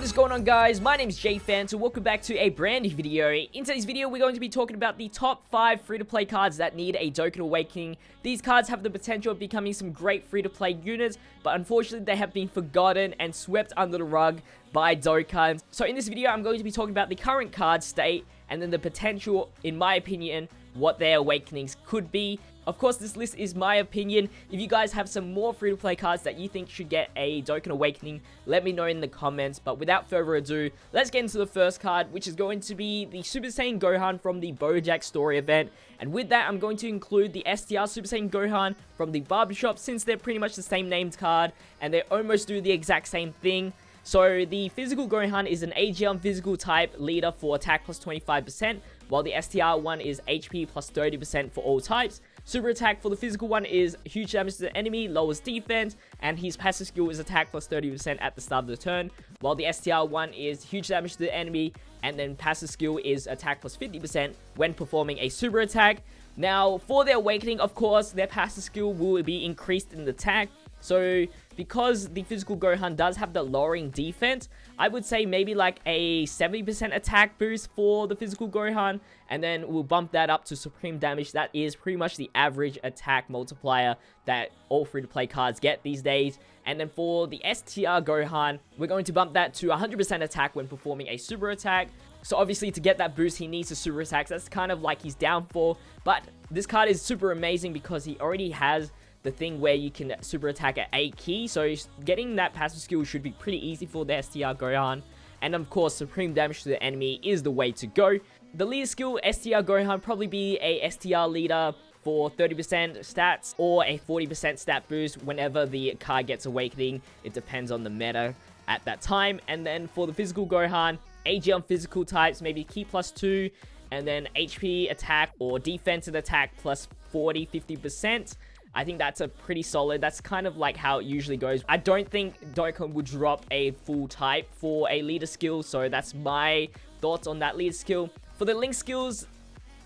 What is going on, guys? My name is JPhanta. Welcome back to a brand new video. In today's video, we're going to be talking about the top 5 free-to-play cards that need a Dokkan Awakening. These cards have the potential of becoming some great free-to-play units, but unfortunately they have been forgotten and swept under the rug by Dokkan. So in this video, I'm going to be talking about the current card state and then the potential, in my opinion, what their awakenings could be. Of course, this list is my opinion. If you guys have some more free-to-play cards that you think should get a Dokkan Awakening, let me know in the comments. But without further ado, let's get into the first card, which is going to be the Super Saiyan Gohan from the BoJack Story event. And with that, I'm going to include the STR Super Saiyan Gohan from the Barbershop, since they're pretty much the same named card, and they almost do the exact same thing. So the physical Gohan is an AGL physical type leader for attack plus 25%, while the STR one is HP plus 30% for all types. Super attack for the physical one is huge damage to the enemy, lowers defense, and his passive skill is attack plus 30% at the start of the turn, while the STR one is huge damage to the enemy, and then passive skill is attack plus 50% when performing a super attack. Now, for their awakening, of course, their passive skill will be increased in the attack. So, because the physical Gohan does have the lowering defense, I would say maybe like a 70% attack boost for the physical Gohan, and then we'll bump that up to supreme damage. That is pretty much the average attack multiplier that all free-to-play cards get these days. And then for the STR Gohan, we're going to bump that to 100% attack when performing a super attack. So obviously, to get that boost, he needs a super attack. That's kind of like his downfall, but this card is super amazing because he already has the thing where you can super attack at 8 key, so getting that passive skill should be pretty easy for the STR Gohan. And of course, supreme damage to the enemy is the way to go. The leader skill, STR Gohan, probably be a STR leader for 30% stats or a 40% stat boost whenever the card gets awakening. It depends on the meta at that time. And then for the physical Gohan, AG on physical types, maybe key plus 2, and then HP attack or defensive attack plus 40-50%. I think that's a pretty solid. That's kind of like how it usually goes. I don't think Dokkan would drop a full type for a leader skill, so that's my thoughts on that leader skill. For the link skills,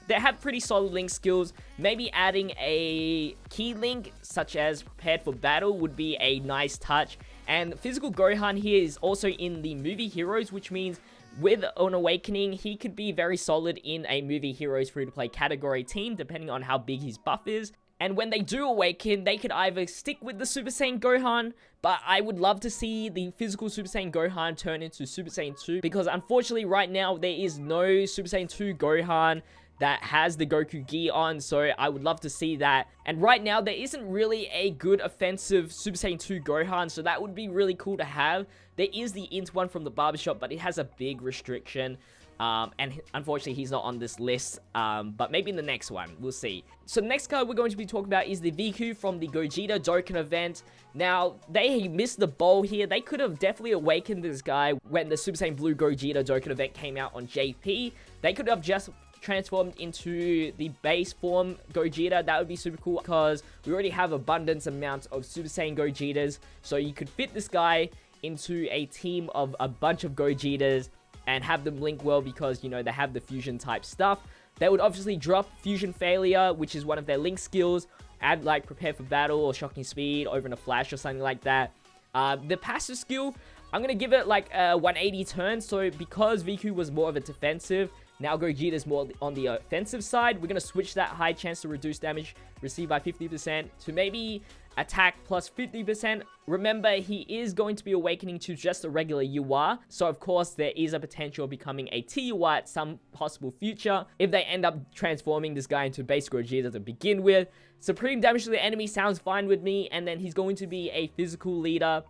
they have pretty solid link skills. Maybe adding a key link, such as prepared for battle, would be a nice touch. And physical Gohan here is also in the movie heroes, which means with an awakening, he could be very solid in a movie heroes free-to-play category team, depending on how big his buff is. And when they do awaken, they could either stick with the Super Saiyan Gohan, but I would love to see the physical Super Saiyan Gohan turn into Super Saiyan 2, because unfortunately right now there is no Super Saiyan 2 Gohan that has the Goku Gi on, so I would love to see that. And right now there isn't really a good offensive Super Saiyan 2 Gohan, so that would be really cool to have. There is the Int one from the Barbershop, but it has a big restriction. And unfortunately, he's not on this list, but maybe in the next one, we'll see. So the next card we're going to be talking about is the Viku from the Gogeta Dokkan event. Now, they missed the bowl here. They could have definitely awakened this guy when the Super Saiyan Blue Gogeta Dokkan event came out on JP. They could have just transformed into the base form Gogeta. That would be super cool because we already have abundance amounts of Super Saiyan Gogetas. So you could fit this guy into a team of a bunch of Gogetas and have them link well because, you know, they have the fusion type stuff. They would obviously drop fusion failure, which is one of their link skills, add like prepare for battle or shocking speed over in a flash or something like that. The passive skill, I'm going to give it like a 180 turn. So because Viku was more of a defensive, now Gogeta is more on the offensive side. We're going to switch that high chance to reduce damage received by 50% to maybe attack plus 50%. Remember, he is going to be awakening to just a regular UR, so of course there is a potential of becoming a TUR at some possible future if they end up transforming this guy into base Gogeta to begin with. Supreme damage to the enemy sounds fine with me, and then he's going to be a physical leader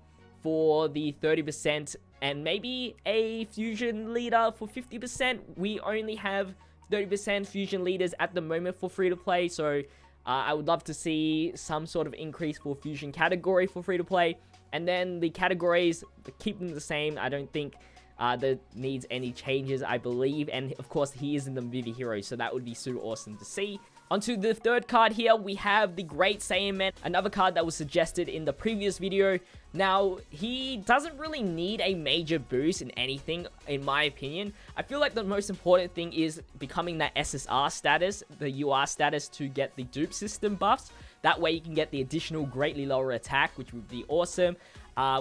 for the 30% and maybe a fusion leader for 50%. We only have 30% fusion leaders at the moment for free-to-play, so I would love to see some sort of increase for fusion category for free-to-play. And then the categories, keep them the same. I don't think that needs any changes, I believe. And of course, he is in the movie heroes, so that would be super awesome to see. Onto the third card here, we have the Great Saiyan Man, another card that was suggested in the previous video. Now, he doesn't really need a major boost in anything, in my opinion. I feel like the most important thing is becoming that SSR status, the UR status, to get the dupe system buffs. That way you can get the additional greatly lower attack, which would be awesome.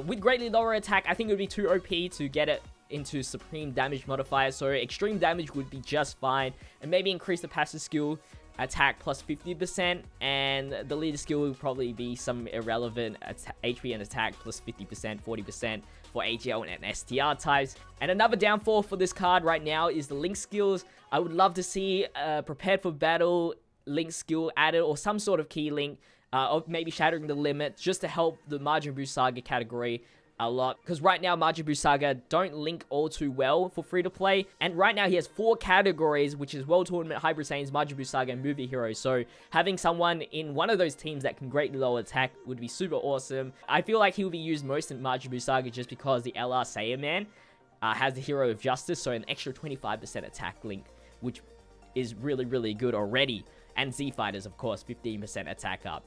With greatly lower attack, I think it would be too OP to get it into supreme damage modifier, so extreme damage would be just fine, and maybe increase the passive skill attack plus 50%, and the leader skill would probably be some irrelevant HP and attack plus 50%, 40% for AGL and STR types. And another downfall for this card right now is the link skills. I would love to see prepared for battle link skill added, or some sort of key link, or maybe shattering the limit, just to help the Majin Buu Saga category a lot, because right now Majin Buu Saga don't link all too well for free to play, and right now he has 4 categories, which is World Tournament, Hybrid Saiyans, Majin Buu Saga, and Movie Hero. So having someone in one of those teams that can greatly lower attack would be super awesome. I feel like he will be used most in Majin Buu Saga just because the LR Saiyan Man has the Hero of Justice, so an extra 25% attack link, which is really good already, and Z Fighters, of course, 15% attack up.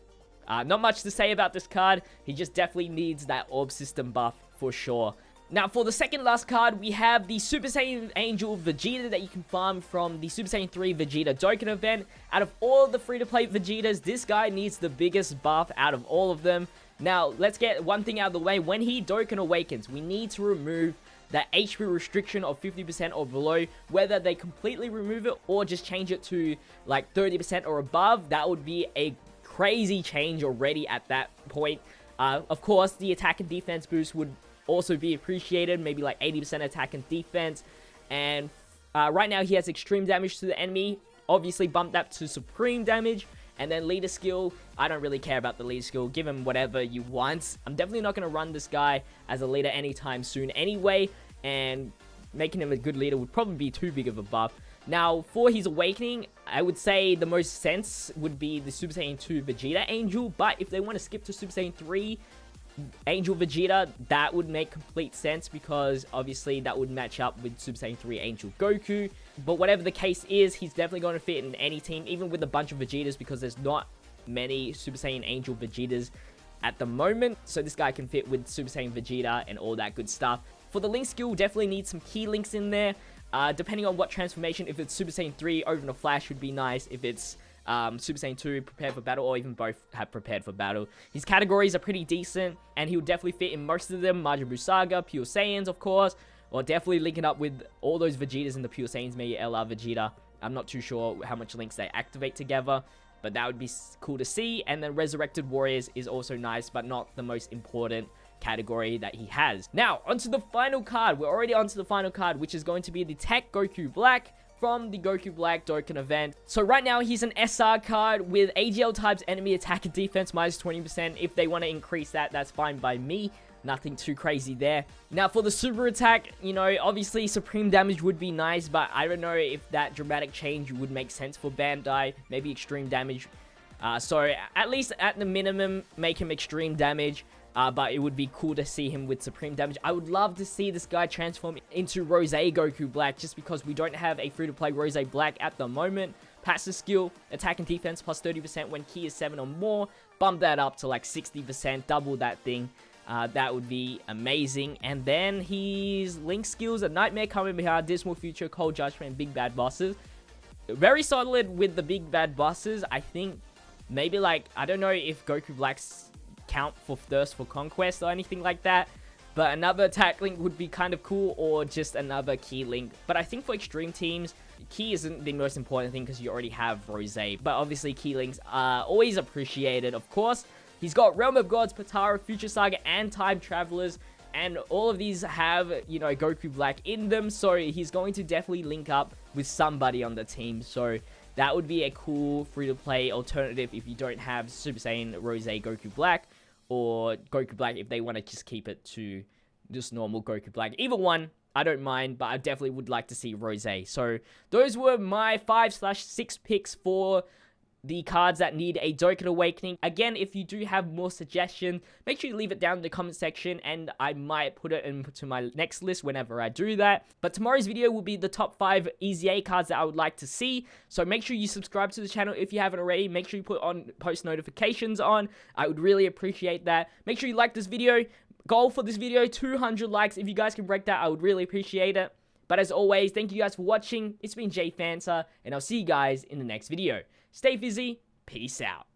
Not much to say about this card. He just definitely needs that orb system buff for sure. Now, for the second last card, we have the Super Saiyan Angel Vegeta that you can farm from the Super Saiyan 3 Vegeta Dokkan event. Out of all the free-to-play Vegetas, this guy needs the biggest buff out of all of them. Now, let's get one thing out of the way. When he Dokkan Awakens, we need to remove that HP restriction of 50% or below. Whether they completely remove it or just change it to like 30% or above, that would be a crazy change already at that point. Of course, the attack and defense boost would also be appreciated, maybe like 80% attack and defense. And right now he has extreme damage to the enemy, obviously bumped that to supreme damage. And then leader skill, I don't really care about the leader skill, give him whatever you want. I'm definitely not going to run this guy as a leader anytime soon anyway, and making him a good leader would probably be too big of a buff. Now, for his awakening, I would say the most sense would be the Super Saiyan 2 Vegeta Angel, but if they want to skip to Super Saiyan 3 Angel Vegeta, that would make complete sense, because obviously that would match up with Super Saiyan 3 Angel Goku. But whatever the case is, he's definitely going to fit in any team, even with a bunch of Vegetas, because there's not many Super Saiyan Angel Vegetas at the moment. So this guy can fit with Super Saiyan Vegeta and all that good stuff. For the link skill, definitely need some key links in there. Depending on what transformation, if it's Super Saiyan 3, Over the Flash would be nice. If it's Super Saiyan 2, Prepared for Battle, or even both have Prepared for Battle. His categories are pretty decent, and he would definitely fit in most of them. Majin Buu Saga, Pure Saiyans, of course, or definitely linking up with all those Vegetas in the Pure Saiyans, maybe LR Vegeta. I'm not too sure how much links they activate together, but that would be cool to see. And then Resurrected Warriors is also nice, but not the most important category that he has. Now, onto the final card. We're already onto the final card, which is going to be the Tech Goku Black from the Goku Black Dokkan event. So right now, he's an SR card with AGL types enemy attack and defense minus 20%. If they want to increase that, that's fine by me. Nothing too crazy there. Now, for the super attack, you know, obviously supreme damage would be nice, but I don't know if that dramatic change would make sense for Bandai. Maybe extreme damage. So at least at the minimum, make him extreme damage. But it would be cool to see him with supreme damage. I would love to see this guy transform into Rose Goku Black, just because we don't have a free-to-play Rose Black at the moment. Passive skill, attack and defense plus 30% when key is 7 or more. Bump that up to like 60%, double that thing. That would be amazing. And then his link skills are Nightmare, Kamehameha, Dismal Future, Cold Judgment, and Big Bad Bosses. Very solid with the Big Bad Bosses. I think maybe like, I don't know if Goku Black's count for Thirst for Conquest or anything like that, but another attack link would be kind of cool, or just another key link. But I think for extreme teams, key isn't the most important thing, because you already have Rose, but obviously key links are always appreciated. Of course, he's got Realm of Gods, Potara, Future Saga, and Time Travelers, and all of these have, you know, Goku Black in them, so he's going to definitely link up with somebody on the team. So that would be a cool free-to-play alternative if you don't have Super Saiyan Rose Goku Black, or Goku Black if they want to just keep it to just normal Goku Black. Either one, I don't mind, but I definitely would like to see Rose. So those were my 5/6 picks for the cards that need a Dokkan Awakening. Again, if you do have more suggestions, make sure you leave it down in the comment section, and I might put it into my next list whenever I do that. But tomorrow's video will be the top 5 EZA cards that I would like to see. So make sure you subscribe to the channel if you haven't already. Make sure you put on post notifications on. I would really appreciate that. Make sure you like this video. Goal for this video, 200 likes. If you guys can break that, I would really appreciate it. But as always, thank you guys for watching. It's been JPhanta, and I'll see you guys in the next video. Stay fizzy. Peace out.